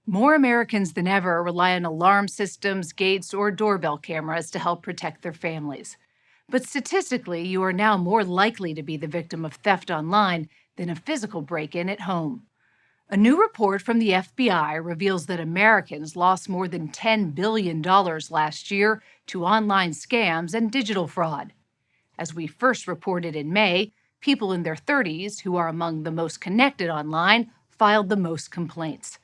More Americans than ever rely on alarm systems, gates, or doorbell cameras to help protect their families. But statistically, you are now more likely to be the victim of theft online than a physical break-in at home. A new report from the FBI reveals that Americans lost more than $10 billion last year to online scams and digital fraud. As we first reported in May, people in their 30s, who are among the most connected online, filed the most complaints.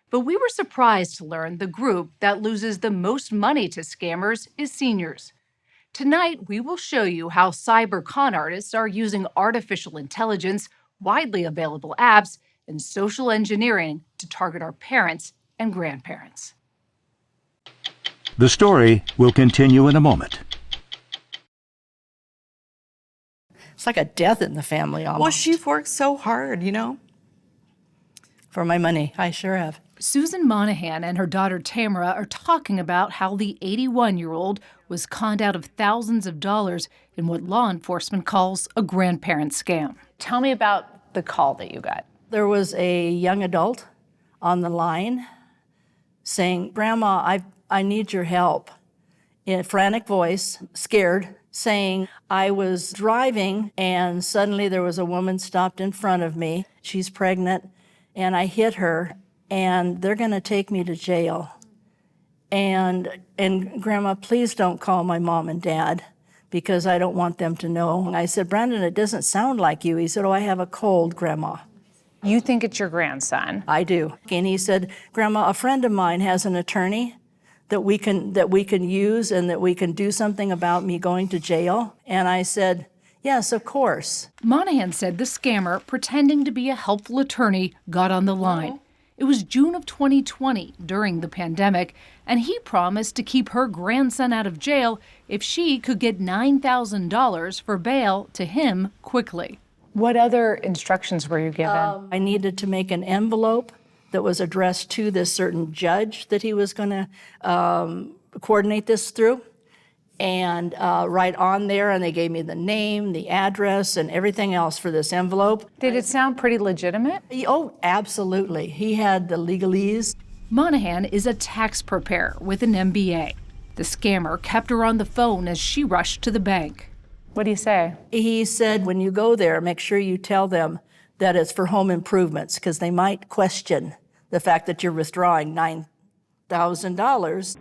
But we were surprised to learn the group that loses the most money to scammers is seniors. Tonight, we will show you how cyber con artists are using artificial intelligence, widely available apps, and social engineering to target our parents and grandparents. The story will continue in a moment. It's like a death in the family almost. Well, she's worked so hard, For my money, I sure have. Susan Monahan and her daughter Tamara are talking about how the 81-year-old was conned out of thousands of dollars in what law enforcement calls a grandparent scam. Tell me about the call that you got. There was a young adult on the line saying, "Grandma, I need your help," in a frantic voice, scared, saying, "I was driving and suddenly there was a woman stopped in front of me. She's pregnant and I hit her and they're going to take me to jail. And Grandma, please don't call my mom and dad because I don't want them to know." And I said, "Brandon, it doesn't sound like you." He said, "Oh, I have a cold, Grandma." You think it's your grandson? I do. And he said, "Grandma, a friend of mine has an attorney that we can use and that we can do something about me going to jail." And I said, "Yes, of course." Monahan said the scammer, pretending to be a helpful attorney, got on the line. It was June of 2020, during the pandemic, and he promised to keep her grandson out of jail if she could get $9,000 for bail to him quickly. What other instructions were you given? I needed to make an envelope that was addressed to this certain judge that he was going to coordinate this through, and write on there, and they gave me the name, the address, and everything else for this envelope. Did it sound pretty legitimate? Oh, absolutely. He had the legalese. Monahan is a tax preparer with an MBA. The scammer kept her on the phone as she rushed to the bank. What do you say? He said, when you go there, make sure you tell them that it's for home improvements, because they might question the fact that you're withdrawing $9,000.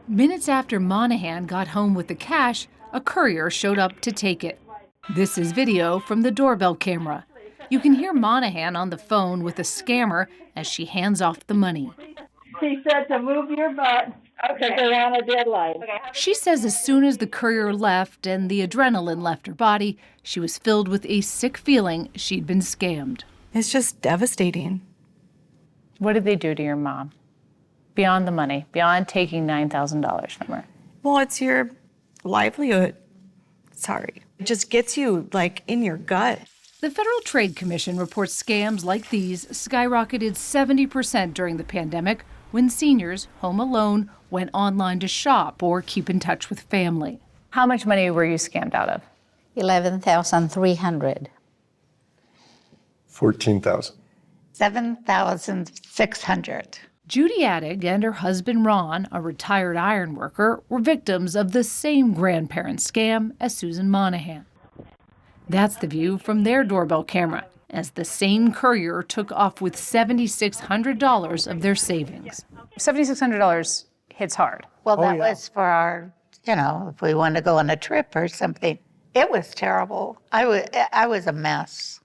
Minutes after Monahan got home with the cash, a courier showed up to take it. This is video from the doorbell camera. You can hear Monahan on the phone with the scammer as she hands off the money. He said to move your butt because they're on a deadline. She says as soon as the courier left and the adrenaline left her body, she was filled with a sick feeling she'd been scammed. It's just devastating. What did they do to your mom? Beyond the money, beyond taking $9,000 from her? Well, it's your livelihood. Sorry. It just gets you, in your gut. The Federal Trade Commission reports scams like these skyrocketed 70% during the pandemic when seniors, home alone, went online to shop or keep in touch with family. How much money were you scammed out of? $11,300. $14,000. $7,600. Judy Addig and her husband Ron, a retired iron worker, were victims of the same grandparent scam as Susan Monahan. That's the view from their doorbell camera, as the same courier took off with $7,600 of their savings. $7,600 hits hard. Well, that was for our, if we wanted to go on a trip or something. It was terrible. I was a mess.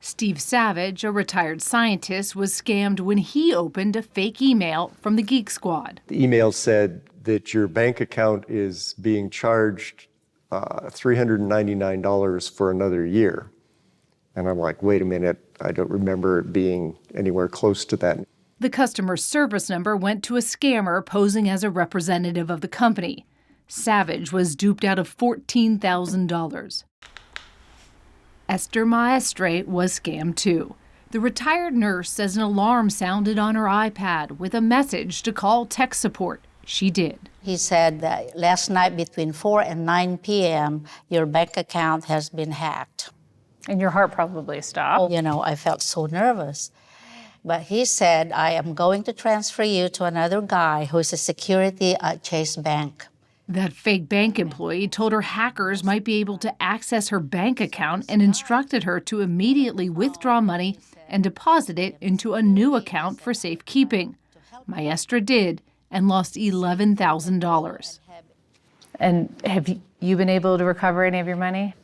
Steve Savage, a retired scientist, was scammed when he opened a fake email from the Geek Squad. The email said that your bank account is being charged $399 for another year. And I'm like, wait a minute, I don't remember it being anywhere close to that. The customer service number went to a scammer posing as a representative of the company. Savage was duped out of $14,000. Esther Maestre was scammed too. The retired nurse says an alarm sounded on her iPad with a message to call tech support. She did. He said that last night between 4 and 9 p.m., your bank account has been hacked. And your heart probably stopped. I felt so nervous. But he said, I am going to transfer you to another guy who's a security at Chase Bank. That fake bank employee told her hackers might be able to access her bank account and instructed her to immediately withdraw money and deposit it into a new account for safekeeping. Maestra did and lost $11,000. And have you been able to recover any of your money?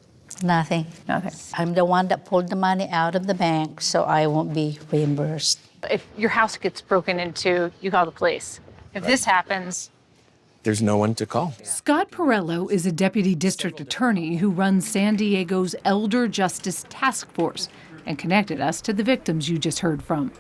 Nothing. Nothing. I'm the one that pulled the money out of the bank, so I won't be reimbursed. If your house gets broken into, you call the police. If this happens, there's no one to call. Scott Perello is a deputy district attorney who runs San Diego's Elder Justice Task Force and connected us to the victims you just heard from.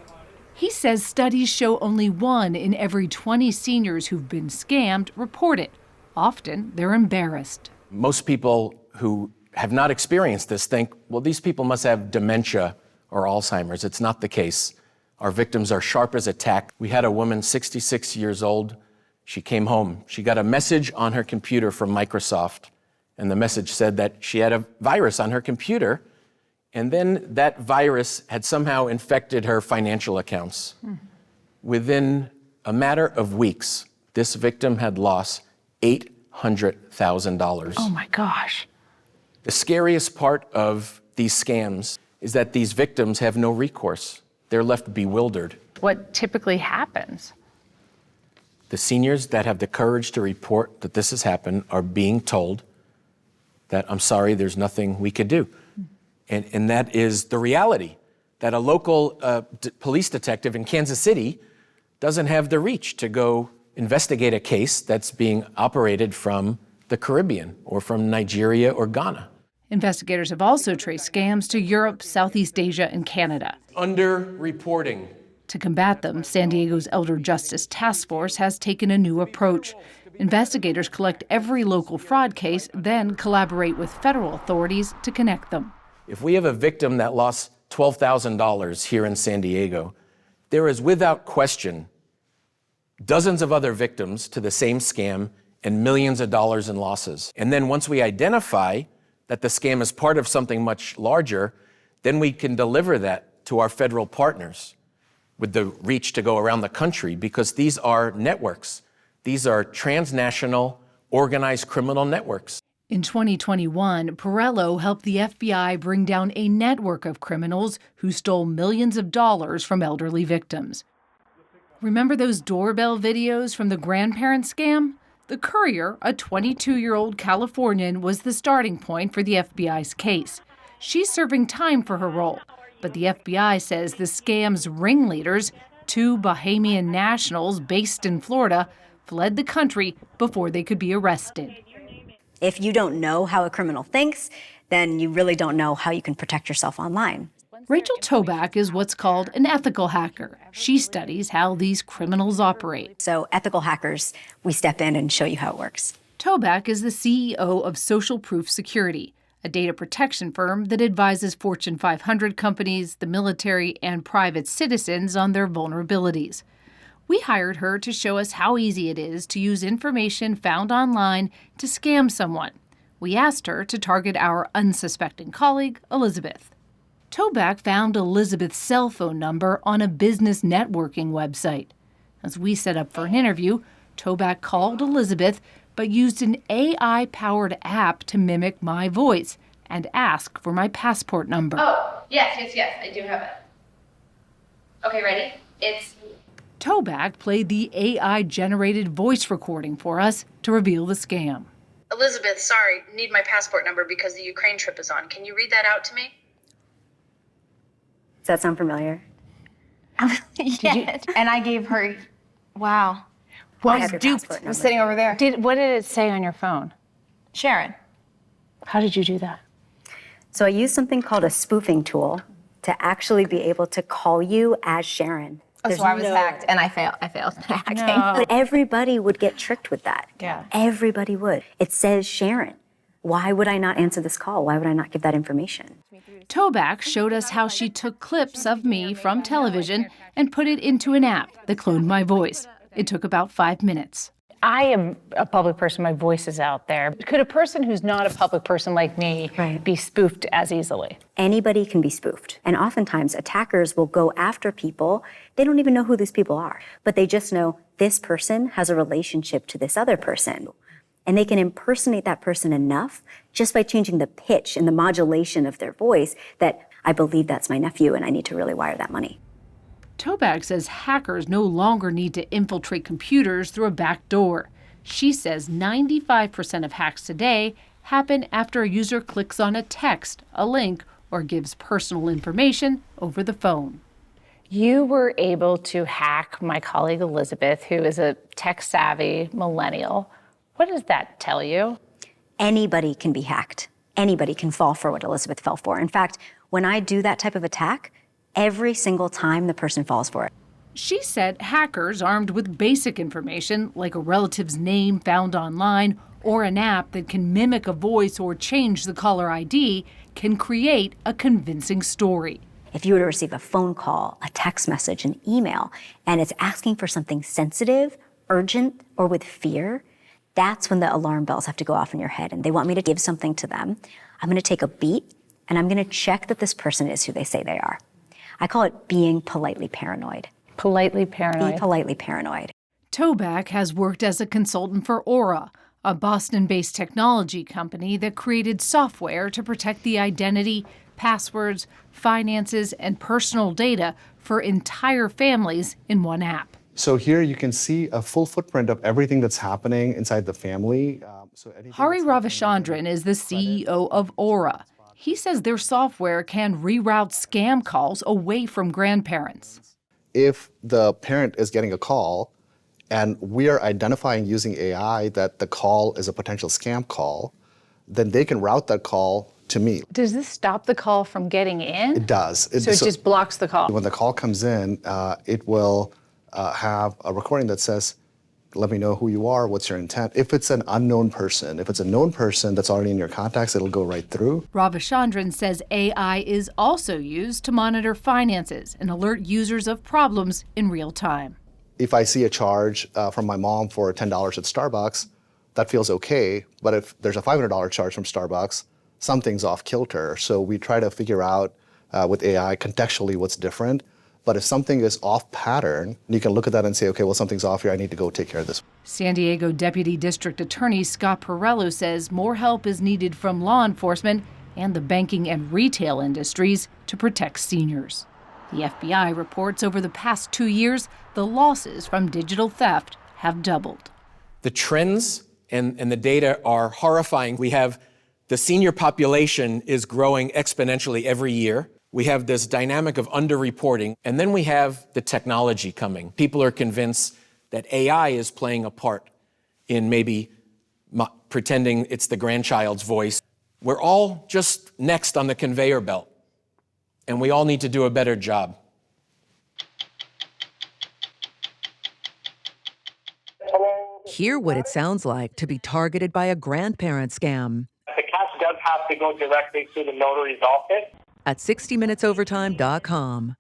He says studies show only 1 in every 20 seniors who've been scammed report it. Often, they're embarrassed. Most people who have not experienced this think, well, these people must have dementia or Alzheimer's. It's not the case. Our victims are sharp as a tack. We had a woman, 66 years old. She came home. She got a message on her computer from Microsoft, and the message said that she had a virus on her computer, and then that virus had somehow infected her financial accounts. Within a matter of weeks, this victim had lost $800,000. Oh my gosh. The scariest part of these scams is that these victims have no recourse. They're left bewildered. What typically happens? The seniors that have the courage to report that this has happened are being told that, I'm sorry, there's nothing we could do. And that is the reality, that a local police detective in Kansas City doesn't have the reach to go investigate a case that's being operated from the Caribbean or from Nigeria or Ghana. Investigators have also traced scams to Europe, Southeast Asia, and Canada. Underreporting. To combat them, San Diego's Elder Justice Task Force has taken a new approach. Investigators collect every local fraud case, then collaborate with federal authorities to connect them. If we have a victim that lost $12,000 here in San Diego, there is without question dozens of other victims to the same scam and millions of dollars in losses. And then once we identify that the scam is part of something much larger, then we can deliver that to our federal partners with the reach to go around the country, because these are networks. These are transnational, organized criminal networks. In 2021, Perello helped the FBI bring down a network of criminals who stole millions of dollars from elderly victims. Remember those doorbell videos from the grandparent scam? The courier, a 22-year-old Californian, was the starting point for the FBI's case. She's serving time for her role, but the FBI says the scam's ringleaders, 2 Bahamian nationals based in Florida, fled the country before they could be arrested. If you don't know how a criminal thinks, then you really don't know how you can protect yourself online. Rachel Toback is what's called an ethical hacker. She studies how these criminals operate. So ethical hackers, we step in and show you how it works. Toback is the CEO of Social Proof Security, a data protection firm that advises Fortune 500 companies, the military, and private citizens on their vulnerabilities. We hired her to show us how easy it is to use information found online to scam someone. We asked her to target our unsuspecting colleague, Elizabeth. Toback found Elizabeth's cell phone number on a business networking website. As we set up for an interview, Toback called Elizabeth, but used an AI-powered app to mimic my voice and ask for my passport number. Oh, yes, I do have it. Okay, ready? It's... Toback played the AI-generated voice recording for us to reveal the scam. Elizabeth, sorry, need my passport number because the Ukraine trip is on. Can you read that out to me? Does that sound familiar? Yes. And I gave her, wow. I have your passport I'm number. sitting over there. What did it say on your phone? Sharyn. How did you do that? So I used something called a spoofing tool to actually be able to call you as Sharyn. Oh, so I was hacked, and I failed hacking. But everybody would get tricked with that. Yeah. Everybody would. It says Sharyn. Why would I not answer this call? Why would I not give that information? Toback showed us how she took clips of me from television and put it into an app that cloned my voice. It took about 5 minutes. I am a public person, my voice is out there. Could a person who's not a public person like me be spoofed as easily? Anybody can be spoofed. And oftentimes attackers will go after people. They don't even know who these people are, but they just know this person has a relationship to this other person. And they can impersonate that person enough just by changing the pitch and the modulation of their voice that I believe that's my nephew and I need to really wire that money. Tobak says hackers no longer need to infiltrate computers through a back door. She says 95% of hacks today happen after a user clicks on a text, a link, or gives personal information over the phone. You were able to hack my colleague Elizabeth, who is a tech-savvy millennial. What does that tell you? Anybody can be hacked. Anybody can fall for what Elizabeth fell for. In fact, when I do that type of attack, every single time the person falls for it. She said hackers armed with basic information, like a relative's name found online or an app that can mimic a voice or change the caller ID, can create a convincing story. If you were to receive a phone call, a text message, an email, and it's asking for something sensitive, urgent, or with fear, that's when the alarm bells have to go off in your head and they want me to give something to them. I'm gonna take a beat and I'm gonna check that this person is who they say they are. I call it being politely paranoid. Politely paranoid. Be politely paranoid. Tobak has worked as a consultant for Aura, a Boston-based technology company that created software to protect the identity, passwords, finances, and personal data for entire families in one app. So here you can see a full footprint of everything that's happening inside the family. Hari Ravichandran is the CEO of Aura. He says their software can reroute scam calls away from grandparents. If the parent is getting a call and we are identifying using AI that the call is a potential scam call, then they can route that call to me. Does this stop the call from getting in? It does. So it just blocks the call? When the call comes in, it will have a recording that says, let me know who you are, what's your intent. If it's an unknown person, if it's a known person that's already in your contacts, it'll go right through. Ravichandran says AI is also used to monitor finances and alert users of problems in real time. If I see a charge from my mom for $10 at Starbucks, that feels okay. But if there's a $500 charge from Starbucks, something's off kilter. So we try to figure out with AI contextually what's different. But if something is off pattern, you can look at that and say, okay, well, something's off here. I need to go take care of this. San Diego Deputy District Attorney Scott Perello says more help is needed from law enforcement and the banking and retail industries to protect seniors. The FBI reports over the past 2 years, the losses from digital theft have doubled. The trends and the data are horrifying. We have the senior population is growing exponentially every year. We have this dynamic of underreporting, and then we have the technology coming. People are convinced that AI is playing a part in maybe pretending it's the grandchild's voice. We're all just next on the conveyor belt, and we all need to do a better job. Hear what it sounds like to be targeted by a grandparent scam. The cash does have to go directly to the notary's office. At 60minutesovertime.com.